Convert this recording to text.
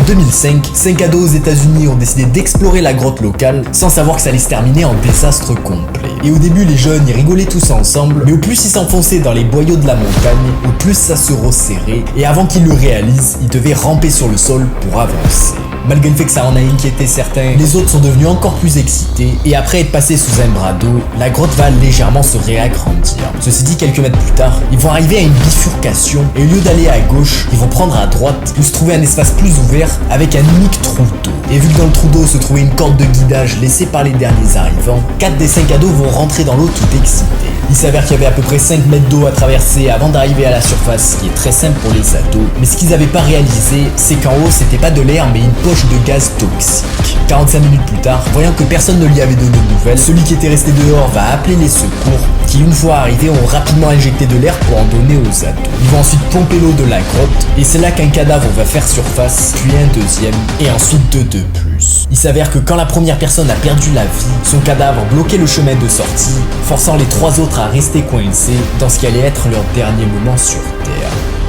2005, 5 ados aux États-Unis ont décidé d'explorer la grotte locale sans savoir que ça allait se terminer en désastre complet. Et au début, les jeunes y rigolaient tous ensemble, mais au plus ils s'enfonçaient dans les boyaux de la montagne, au plus ça se resserrait, et avant qu'ils le réalisent, ils devaient ramper sur le sol pour avancer. Malgré le fait que ça en a inquiété certains, les autres sont devenus encore plus excités, et après être passés sous un bras d'eau, la grotte va légèrement se réagrandir. Ceci dit, quelques mètres plus tard, ils vont arriver à une bifurcation, et au lieu d'aller à gauche, ils vont prendre à droite, où se trouvait un espace plus ouvert, avec un unique trou d'eau. Et vu que dans le trou d'eau se trouvait une corde de guidage laissée par les derniers arrivants, 4 des 5 ados vont rentrer dans l'eau tout excités. Il s'avère qu'il y avait à peu près 5 mètres d'eau à traverser avant d'arriver à la surface, ce qui est très simple pour les ados. Mais ce qu'ils n'avaient pas réalisé, c'est qu'en haut, c'était pas de l'air, mais une poche de gaz toxique. 45 minutes plus tard, voyant que personne ne lui avait donné de nouvelles, celui qui était resté dehors va appeler les secours, qui une fois arrivés ont rapidement injecté de l'air pour en donner aux ados. Ils vont ensuite pomper l'eau de la grotte, et c'est là qu'un cadavre va faire surface, puis un deuxième, et ensuite deux de plus. Il s'avère que quand la première personne a perdu la vie, son cadavre bloquait le chemin de sortie, forçant les 3 autres à rester coincés dans ce qui allait être leur dernier moment sur Terre.